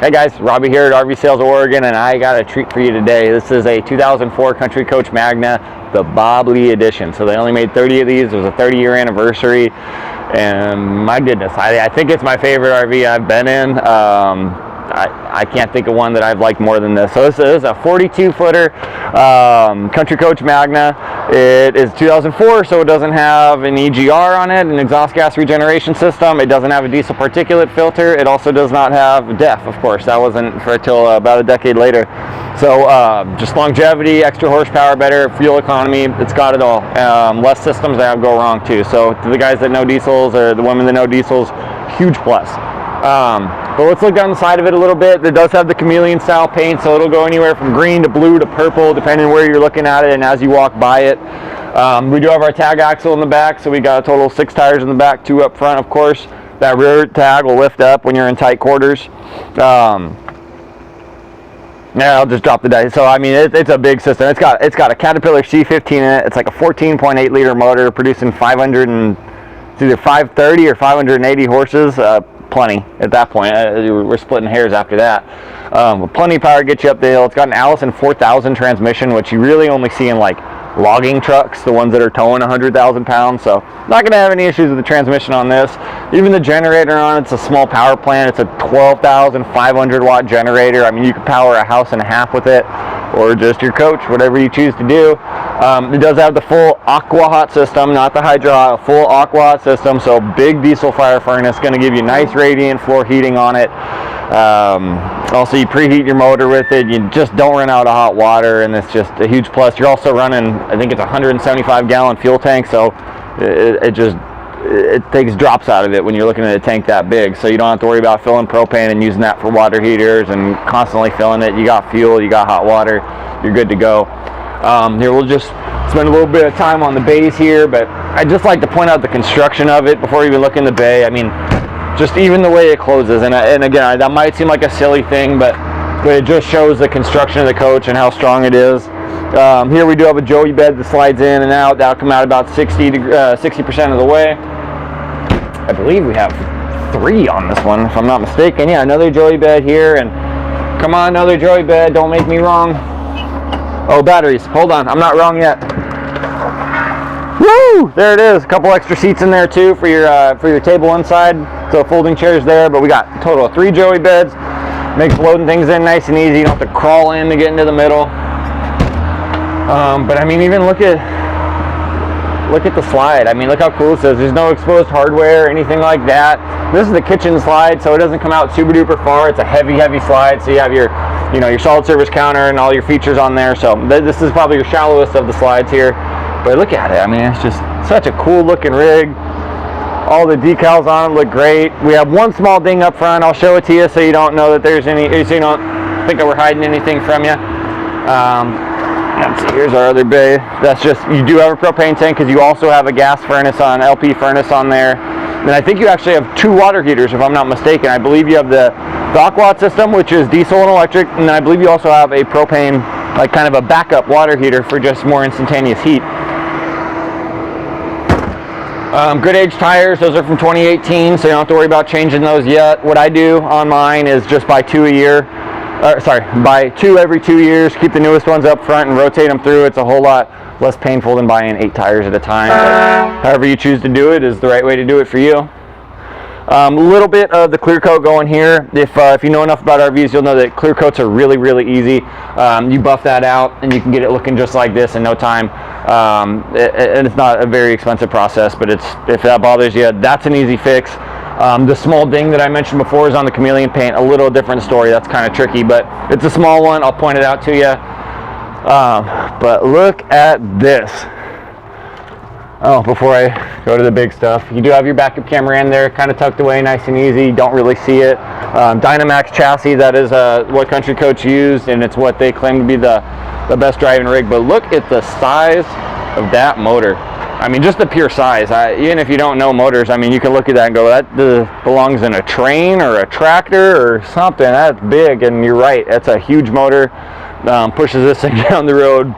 Hey guys, Robbie here at RV Sales Oregon, and I got a treat for you today. This is a 2004 Country Coach Magna, the Bob Lee edition. So they only made 30 of these. It was a 30-year anniversary, and my goodness, I think it's my favorite RV I've been in. I can't think of one that I've liked more than this. So this is a 42-footer Country Coach Magna. It is 2004, so it doesn't have an EGR on it, an exhaust gas regeneration system. It doesn't have a diesel particulate filter. It also does not have DEF, of course. That wasn't for until about a decade later. So just longevity, extra horsepower, better fuel economy. It's got it all. Less systems that go wrong too. So to the guys that know diesels or the women that know diesels, huge plus. But let's look down the side of it a little bit. It does have the chameleon style paint, so it'll go anywhere from green to blue to purple depending where you're looking at it and as you walk by it. We do have our tag axle in the back, so we got a total of 6 tires in the back, 2 up front, of course. That rear tag will lift up when you're in tight quarters. Yeah, I'll just drop the dice. So I mean, it's a big system. It's got a Caterpillar C15 in it. It's like a 14.8 liter motor producing it's either 530 or 580 horses. Plenty at that point. We're splitting hairs after that. Plenty of power to get you up the hill. It's got an Allison 4000 transmission, which you really only see in like logging trucks, the ones that are towing 100,000 pounds. So not going to have any issues with the transmission on this. Even the generator on it's a small power plant. It's a 12,500 watt generator. I mean, you could power a house and a half with it, or just your coach, whatever you choose to do. It does have the full aqua hot system, not the hydro hot, full aqua hot system. So big diesel fire furnace, going to give you nice radiant floor heating on it. Also, you preheat your motor with it. You just don't run out of hot water, and it's just a huge plus. You're also running, I think it's a 175 gallon fuel tank, so it takes drops out of it when you're looking at a tank that big. So you don't have to worry about filling propane and using that for water heaters and constantly filling it. You got fuel, you got hot water, you're good to go. Here we'll just spend a little bit of time on the bays here, but I'd just like to point out the construction of it before you even look in the bay. I mean, just even the way it closes, and again, that might seem like a silly thing, but it just shows the construction of the coach and how strong it is. Here we do have a joey bed that slides in and out. That'll come out about 60% of the way. I believe we have 3 on this one, if I'm not mistaken. Yeah, another joey bed here, and come on, another joey bed. Don't make me wrong. Oh, batteries. Hold on, I'm not wrong yet. Woo! There it is. A couple extra seats in there too for your table inside. So folding chairs there, but we got a total of 3 joey beds. Makes loading things in nice and easy. You don't have to crawl in to get into the middle. But I mean, even look at the slide. I mean, look how cool this is. There's no exposed hardware or anything like that. This is the kitchen slide, so it doesn't come out super duper far. It's a heavy slide, so you have your solid surface counter and all your features on there. So this is probably your shallowest of the slides here. But look at it. I mean, it's just such a cool looking rig. All the decals on it look great. We have one small ding up front. I'll show it to you so you don't know that there's any, so you don't think that we're hiding anything from you. Let's see, here's our other bay. That's just, you do have a propane tank because you also have a gas furnace on, LP furnace on there. And I think you actually have 2 water heaters, if I'm not mistaken. I believe you have the aqua system, which is diesel and electric, and I believe you also have a propane, like kind of a backup water heater for just more instantaneous heat. Good age tires, those are from 2018, so you don't have to worry about changing those yet. What I do on mine is just buy 2 a year. Buy 2 every 2 years, keep the newest ones up front and rotate them through. It's a whole lot less painful than buying 8 tires at a time. But however you choose to do it is the right way to do it for you. A little bit of the clear coat going here. If you know enough about RVs, you'll know that clear coats are really, really easy. You buff that out and you can get it looking just like this in no time. And it's not a very expensive process, but if that bothers you, that's an easy fix. The small ding that I mentioned before is on the chameleon paint. A little different story. That's kind of tricky, but it's a small one. I'll point it out to you. But look at this. Oh, before I go to the big stuff, you do have your backup camera in there, kind of tucked away, nice and easy. Don't really see it. Dynamax chassis, that is what Country Coach used, and it's what they claim to be the best driving rig. But look at the size of that motor. I mean, just the pure size. Even if you don't know motors, I mean, you can look at that and go, that belongs in a train or a tractor or something. That's big, and you're right. That's a huge motor. Pushes this thing down the road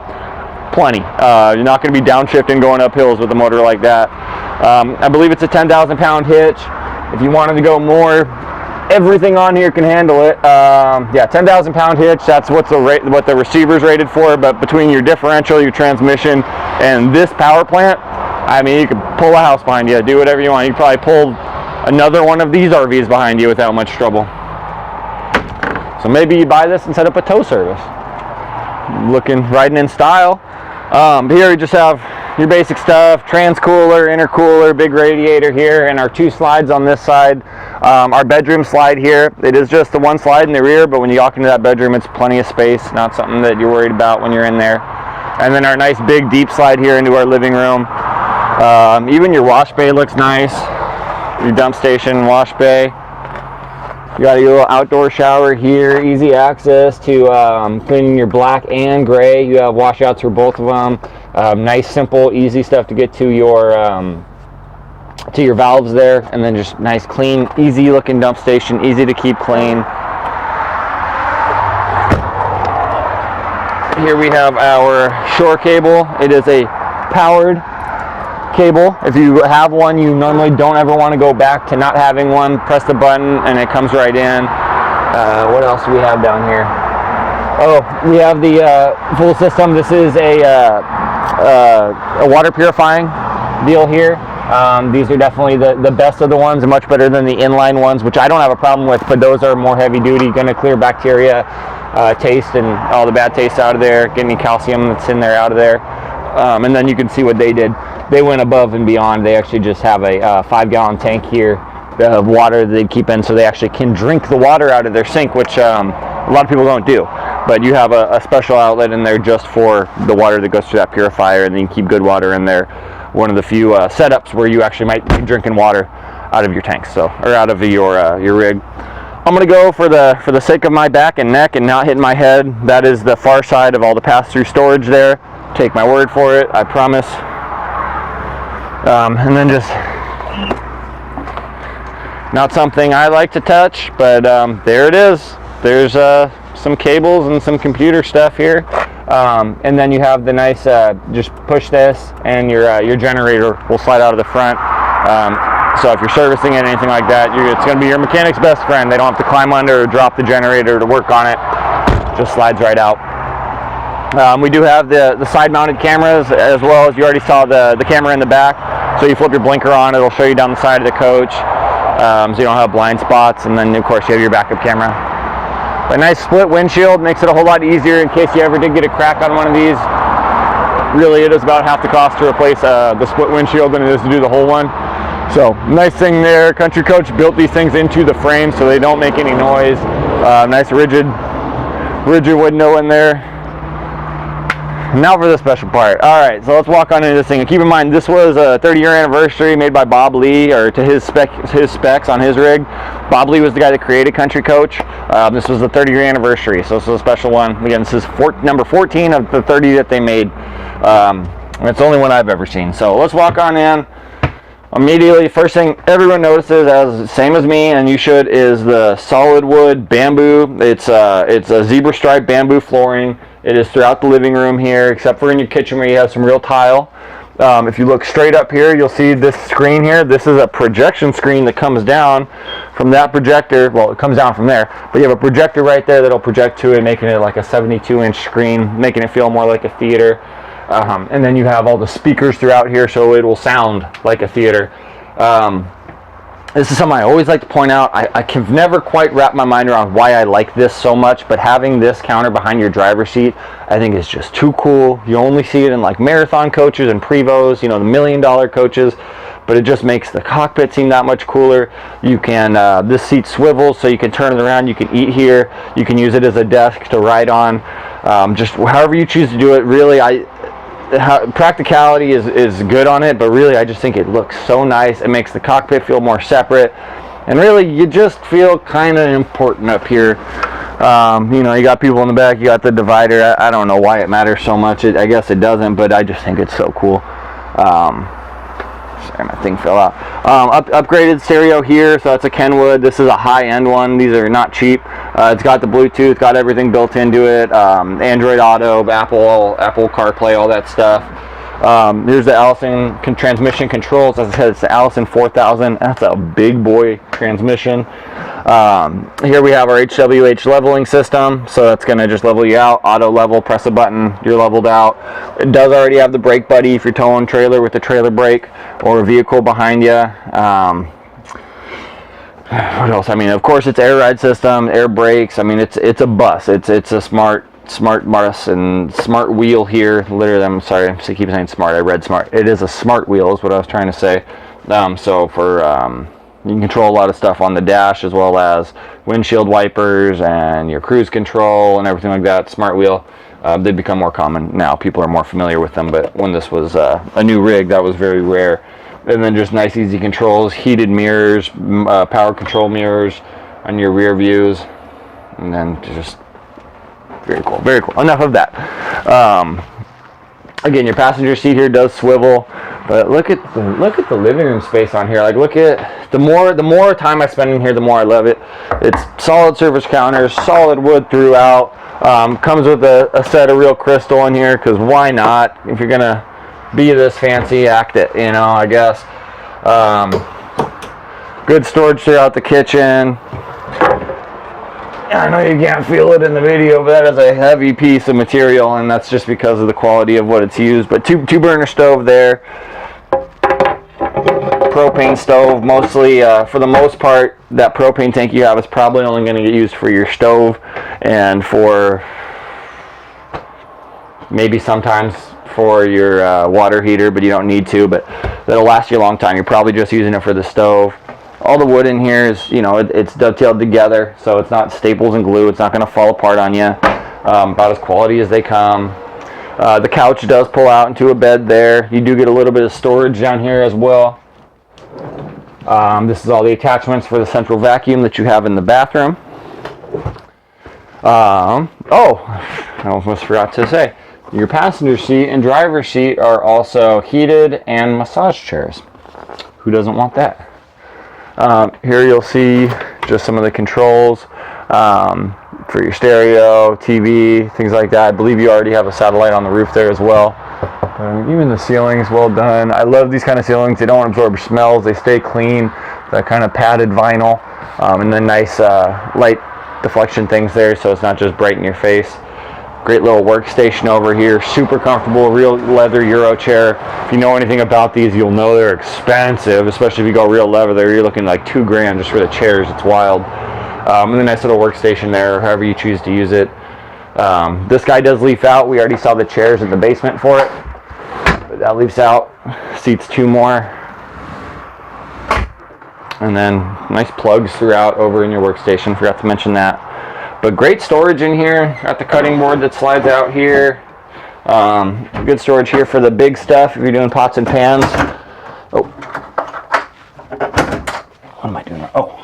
plenty. You're not going to be downshifting going up hills with a motor like that. I believe it's a 10,000 pound hitch. If you wanted to go more, Everything on here can handle it. Yeah, 10,000 pound hitch. That's what the receiver's rated for. But between your differential, your transmission, and this power plant, I mean, you could pull a house behind you, do whatever you want. You could probably pull another one of these RVs behind you without much trouble. So maybe you buy this and set up a tow service. Riding in style. Here we just have your basic stuff: trans cooler, intercooler, big radiator here, and our 2 slides on this side. Our bedroom slide here, it is just the 1 slide in the rear, but when you walk into that bedroom, it's plenty of space, not something that you're worried about when you're in there. And then our nice big deep slide here into our living room. Even your wash bay looks nice. Your dump station, wash bay. You got your little outdoor shower here, easy access to cleaning your black and gray. You have washouts for both of them. Nice, simple, easy stuff to get to your valves there, and then just nice, clean, easy looking dump station, easy to keep clean. Here we have our shore cable. It is a powered cable. If you have one, you normally don't ever want to go back to not having one. Press the button and it comes right in. What else do we have down here? Oh, we have the full system. This is a water purifying deal here. These are definitely the best of the ones, and much better than the inline ones, which I don't have a problem with, but those are more heavy duty, going to clear bacteria, taste, and all the bad taste out of there, get any calcium that's in there out of there. And then you can see what they did. They went above and beyond. They actually just have a 5-gallon tank here of water that they keep in, so they actually can drink the water out of their sink, which a lot of people don't do. But you have a special outlet in there just for the water that goes through that purifier, and then you keep good water in there. One of the few setups where you actually might be drinking water out of your tanks, or out of your rig. I'm gonna go for the sake of my back and neck and not hitting my head. That is the far side of all the pass-through storage there. Take my word for it, I promise. And then just not something I like to touch, but there it is. There's some cables and some computer stuff here. And then you have the nice, just push this and your generator will slide out of the front. So if you're servicing it, anything like that, it's going to be your mechanic's best friend. They don't have to climb under or drop the generator to work on it. Just slides right out. We do have the side mounted cameras, as well as you already saw the camera in the back. So you flip your blinker on, it'll show you down the side of the coach, so you don't have blind spots. And then of course you have your backup camera. A nice split windshield makes it a whole lot easier in case you ever did get a crack on one of these. Really, it is about half the cost to replace the split windshield than it is to do the whole one. So nice thing there. Country Coach built these things into the frame so they don't make any noise. Nice rigid window in there. Now for the special part. All right, so let's walk on into this thing. And keep in mind, this was a 30-year anniversary made by Bob Lee, or to his specs on his rig. Bob Lee was the guy that created Country Coach. This was the 30-year anniversary, so this is a special one. Again, this is number 14 of the 30 that they made. It's the only one I've ever seen. So let's walk on in. Immediately, first thing everyone notices, as same as me, and you should, is the solid wood bamboo. It's a zebra stripe bamboo flooring. It is throughout the living room here, except for in your kitchen where you have some real tile. If you look straight up here, you'll see this screen here. This is a projection screen that comes down from that projector. Well, it comes down from there, but you have a projector right there that'll project to it, making it like a 72-inch screen, making it feel more like a theater. And then you have all the speakers throughout here, so it will sound like a theater. This is something I always like to point out. I can never quite wrap my mind around why I like this so much, but having this counter behind your driver's seat, I think is just too cool. You only see it in like marathon coaches and Prevos, you know, the $1 million coaches, but it just makes the cockpit seem that much cooler. You can, this seat swivels, so you can turn it around, you can eat here, you can use it as a desk to ride on, just however you choose to do it. Really, practicality is good on it, but really I just think it looks so nice. It makes the cockpit feel more separate, and really you just feel kind of important up here. You know, you got people in the back, you got the divider. I don't know why it matters so much. I guess it doesn't, but I just think it's so cool. Sorry, my thing fell out. Upgraded stereo here, so that's a Kenwood. This is a high-end one. These are not cheap. It's got the Bluetooth, got everything built into it. Android Auto, Apple CarPlay, all that stuff. Here's the Allison transmission controls. As I said, it's the Allison 4000. That's a big boy transmission. Here we have our HWH leveling system, so that's going to just level you out. Auto level, press a button, you're leveled out. It does already have the brake buddy if you're towing trailer with the trailer brake or a vehicle behind you. What else? I mean, of course, it's air ride system, air brakes. I mean, it's a bus. It's a smart bus and smart wheel here. Literally, I'm sorry, I keep saying smart. I read smart. It is a smart wheel is what I was trying to say. So for you can control a lot of stuff on the dash, as well as windshield wipers and your cruise control and everything like that. Smart wheel. They become more common now. People are more familiar with them, but when this was a new rig, that was very rare. And then just nice, easy controls, heated mirrors, power control mirrors on your rear views, and then just very cool, very cool. Enough of that. Again, your passenger seat here does swivel, but look at the living room space on here. Like, look at the more time I spend in here, the more I love it. It's solid surface counters, solid wood throughout. Comes with a set of real crystal in here, because why not? If you're gonna be this fancy, act it, you know, I guess. Good storage throughout the kitchen. I know you can't feel it in the video, but that is a heavy piece of material, and that's just because of the quality of what it's used. But two burner stove there. Propane stove, mostly, for the most part, that propane tank you have is probably only going to get used for your stove and for maybe sometimes for your water heater, but you don't need to. But that'll last you a long time. You're probably just using it for the stove. All the wood in here is, you know, it's dovetailed together, so it's not staples and glue. It's not going to fall apart on you. About as quality as they come. The couch does pull out into a bed there. You do get a little bit of storage down here as well. This is all the attachments for the central vacuum that you have in the bathroom. Oh, I almost forgot to say, your passenger seat and driver's seat are also heated and massage chairs. Who doesn't want that? Here you'll see just some of the controls for your stereo, TV, things like that. I believe you already have a satellite on the roof there as well. Even the ceiling's well done. I love these kind of ceilings. They don't absorb smells. They stay clean. That kind of padded vinyl, and then nice light deflection things there, so it's not just bright in your face. Great little workstation over here. Super comfortable, real leather Euro chair. If you know anything about these, you'll know they're expensive, especially if you go real leather. You're looking like $2 grand just for the chairs. It's wild. And a nice little workstation there, however you choose to use it. This guy does leaf out. We already saw the chairs in the basement for it. But that leaves out. Seats 2 more. And then nice plugs throughout over in your workstation. Forgot to mention that. But great storage in here. Got the cutting board that slides out here. Good storage here for the big stuff if you're doing pots and pans. Oh. What am I doing? Oh.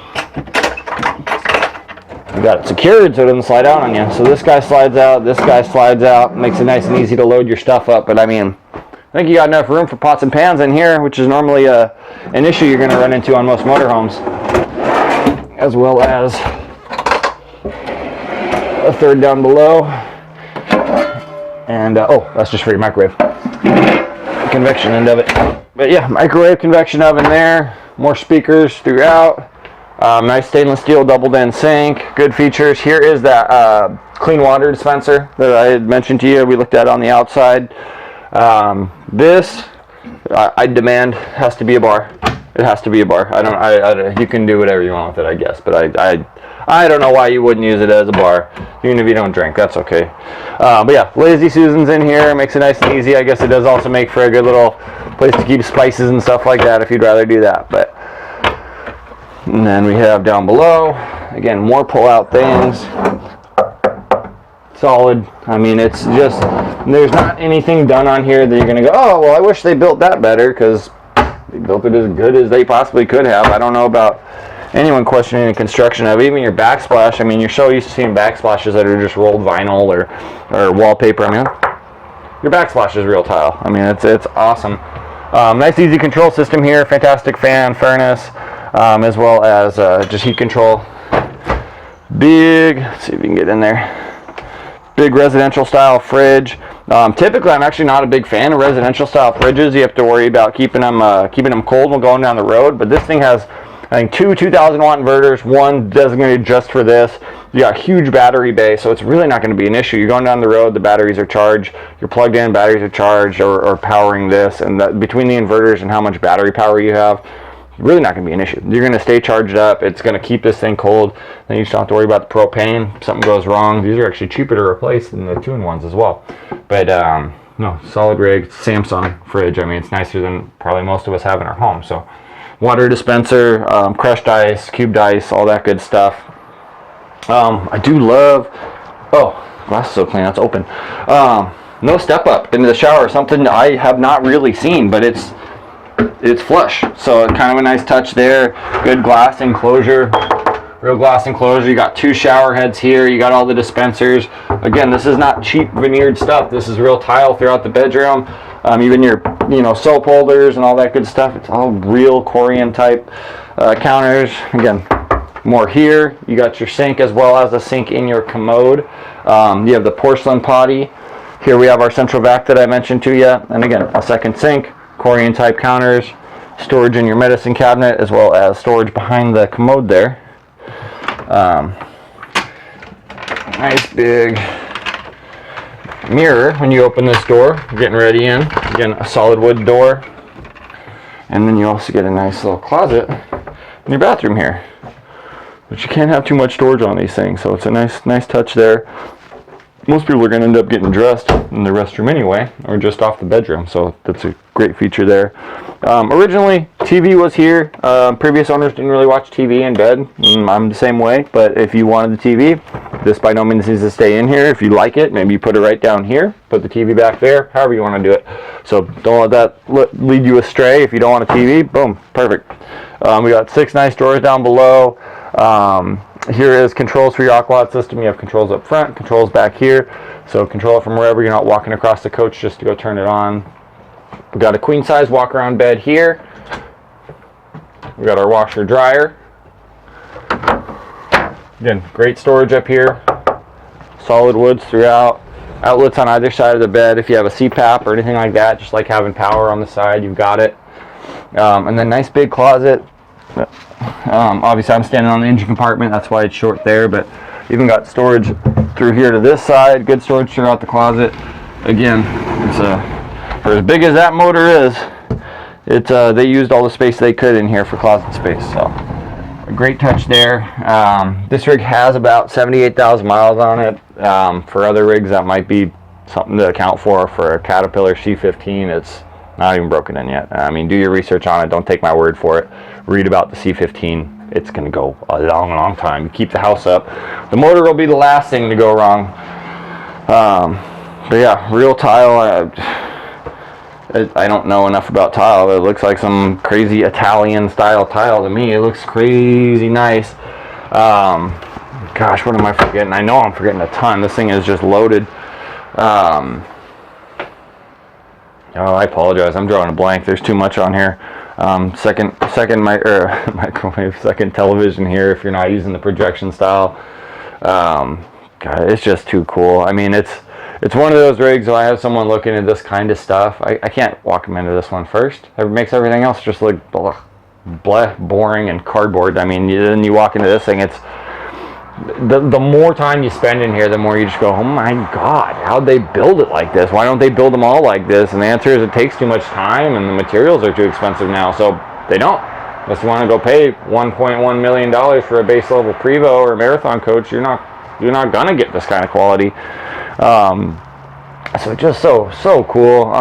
You got it secured so it doesn't slide out on you. So this guy slides out, this guy slides out. Makes it nice and easy to load your stuff up. But I mean, I think you got enough room for pots and pans in here, which is normally an issue you're going to run into on most motorhomes. As well as a third down below. And, oh, that's just for your microwave. Convection end of it. But yeah, microwave, convection oven there. More speakers throughout. Nice stainless steel double den sink. Good features. Here is that clean water dispenser that I had mentioned to you. We looked at on the outside. This, I demand, has to be a bar. It has to be a bar. You can do whatever you want with it, I guess. But I don't know why you wouldn't use it as a bar. Even if you don't drink, that's okay. But yeah, Lazy Susan's in here. Makes it nice and easy. I guess it does also make for a good little place to keep spices and stuff like that if you'd rather do that. But and then we have down below, again, more pull-out things. Solid. I mean, it's just, there's not anything done on here that you're going to go, oh, well, I wish they built that better, because they built it as good as they possibly could have. I don't know about anyone questioning the construction of even your backsplash. I mean, you're so used to seeing backsplashes that are just rolled vinyl or wallpaper. I mean, your backsplash is real tile. I mean, it's awesome. Nice, easy control system here. Fantastic fan, furnace. As well as just heat control. Big, let's see if we can get in there. Big residential style fridge. Typically, I'm actually not a big fan of residential style fridges. You have to worry about keeping them cold when going down the road. But this thing has, I think, two 2,000 watt inverters, one designated just for this. You got a huge battery bay, so it's really not going to be an issue. You're going down the road, the batteries are charged, you're plugged in, batteries are charged, or powering this, and that, between the inverters and how much battery power you have, really not going to be an issue. You're going to stay charged up. It's going to keep this thing cold. Then you just don't have to worry about the propane. If something goes wrong, these are actually cheaper to replace than the 2-in-1s as well. But no, solid rig, Samsung fridge. I mean, it's nicer than probably most of us have in our home. So water dispenser, crushed ice, cubed ice, all that good stuff. I do love, oh, glass is so clean, that's open. No step up into the shower, something I have not really seen, but it's flush, so kind of a nice touch there. Good glass enclosure, real glass enclosure. You got 2 shower heads here, you got all the dispensers. Again, this is not cheap veneered stuff. This is real tile throughout the bedroom. Even your soap holders and all that good stuff, it's all real Corian type counters. Again, more here. You got your sink as well as a sink in your commode. You have the porcelain potty. Here we have our central vac that I mentioned to you, and again, a second sink. Corian type counters, storage in your medicine cabinet, as well as storage behind the commode there. Nice big mirror when you open this door, getting ready in. Again, a solid wood door. And then you also get a nice little closet in your bathroom here. But you can't have too much storage on these things, so it's a nice touch there. Most people are going to end up getting dressed in the restroom anyway, or just off the bedroom, so that's a great feature there. Originally, TV was here. Previous owners didn't really watch TV in bed. I'm the same way, but if you wanted the TV, this by no means needs to stay in here. If you like it, maybe you put it right down here, put the TV back there, however you want to do it. So don't let that lead you astray. If you don't want a TV, boom, perfect. We got 6 nice drawers down below. Here is controls for your aqua system. You have controls up front, controls back here. So control it from wherever. You're not walking across the coach just to go turn it on. We've got a queen size walk around bed here. We've got our washer dryer. Again, great storage up here. Solid woods throughout. Outlets on either side of the bed. If you have a CPAP or anything like that, just like having power on the side, you've got it. And then nice big closet. Obviously I'm standing on the engine compartment, that's why it's short there, but even got storage through here to this side. Good storage throughout the closet. Again, it's for as big as that motor is, they used all the space they could in here for closet space, so a great touch there. This rig has about 78,000 miles on it. For other rigs that might be something to account for a Caterpillar C15. It's not even broken in yet. I mean, do your research on it. Don't take my word for it. Read about the C15. It's going to go a long time. Keep the house up. The motor will be the last thing to go wrong. But yeah, real tile. I don't know enough about tile. It looks like some crazy Italian style tile to me. It looks crazy nice. Gosh, what am I forgetting? I know I'm forgetting a ton. This thing is just loaded. Oh, I apologize. I'm drawing a blank. There's too much on here. Second microwave, second television here if you're not using the projection style. God, it's just too cool. I mean, it's one of those rigs where I have someone looking at this kind of stuff. I can't walk them into this one first. It makes everything else just look boring and cardboard. I mean, then you walk into this thing, it's the more time you spend in here, the more you just go, oh my God, how'd they build it like this? Why don't they build them all like this? And the answer is it takes too much time and the materials are too expensive now, so they don't. Unless you want to go pay $1.1 million for a base level Prevo or a marathon coach, you're not gonna get this kind of quality. So just so cool.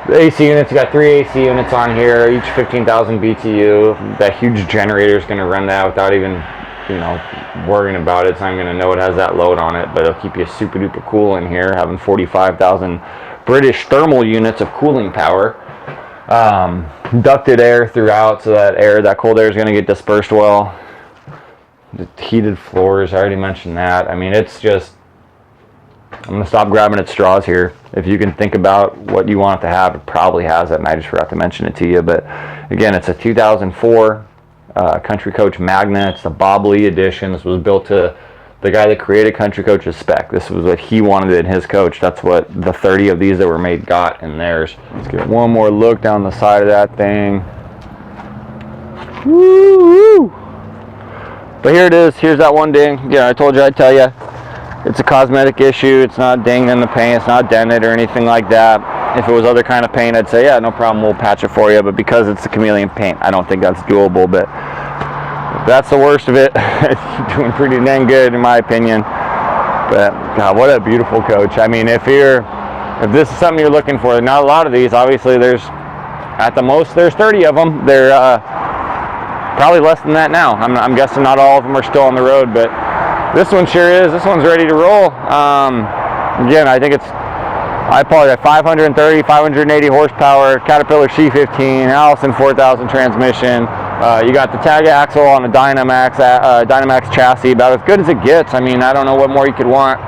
The AC units, you got 3 AC units on here, each 15,000 BTU. That huge generator is going to run that without even worrying about it. So I'm going to know it has that load on it, but it'll keep you super duper cool in here, having 45,000 British thermal units of cooling power. Ducted air throughout, so that cold air is going to get dispersed well. The heated floors, I already mentioned that. I mean, it's just, I'm going to stop grabbing at straws here. If you can think about what you want it to have, it probably has it, and I just forgot to mention it to you. But again, it's a 2004 Country Coach Magna. It's the Bob Lee edition. This was built to the guy that created Country Coach's spec. This was what he wanted in his coach. That's what the 30 of these that were made got in theirs. Let's get one more look down the side of that thing. Woo! But here it is. Here's that one ding. Yeah, I told you I'd tell you. It's a cosmetic issue. It's not dinged in the paint. It's not dented or anything like that. If it was other kind of paint, I'd say, yeah, no problem, we'll patch it for you. But because it's the chameleon paint, I don't think that's doable. But if that's the worst of it, it's doing pretty dang good in my opinion. But God, what a beautiful coach. I mean, if this is something you're looking for, not a lot of these. Obviously, there's at the most there's 30 of them. They're probably less than that now. I'm guessing not all of them are still on the road, but this one sure is. This one's ready to roll. Again, I think I apologize, 530, 580 horsepower, Caterpillar C15, Allison 4000 transmission. You got the tag axle on a Dynamax chassis, about as good as it gets. I mean, I don't know what more you could want.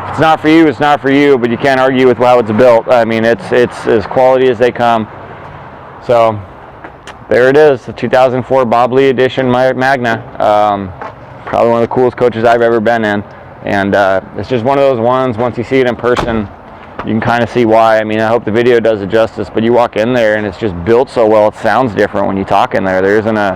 If it's not for you, it's not for you, but you can't argue with how it's built. I mean, it's as quality as they come. So there it is, the 2004 Bob Lee edition Magna. Probably one of the coolest coaches I've ever been in. And it's just one of those ones, once you see it in person, you can kind of see why. I mean, I hope the video does it justice, but you walk in there and it's just built so well, it sounds different when you talk in there. There isn't a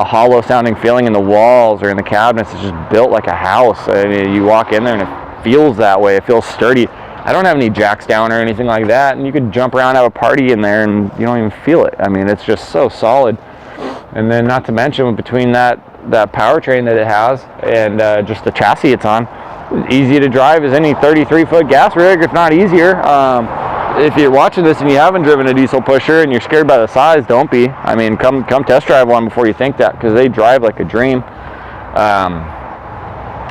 hollow sounding feeling in the walls or in the cabinets. It's just built like a house. I mean, you walk in there and it feels that way. It feels sturdy. I don't have any jacks down or anything like that, and you could jump around, have a party in there, and you don't even feel it. I mean, it's just so solid. And then not to mention, between that powertrain that it has and just the chassis it's on, easy to drive as any 33-foot gas rig, if not easier. If you're watching this and you haven't driven a diesel pusher and you're scared by the size, don't be. I mean, come test drive one before you think that, because they drive like a dream.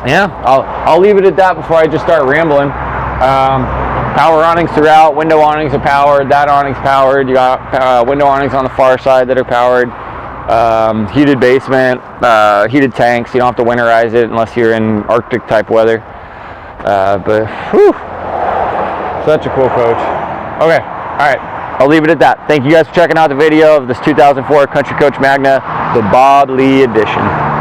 Yeah, I'll leave it at that before I just start rambling. Power awnings throughout. Window awnings are powered. That awning's powered. You got window awnings on the far side that are powered. Heated basement, heated tanks. You don't have to winterize it unless you're in Arctic type weather. But whew, such a cool coach. Okay, all right, I'll leave it at that. Thank you guys for checking out the video of this 2004 Country Coach Magna, the Bob Lee edition.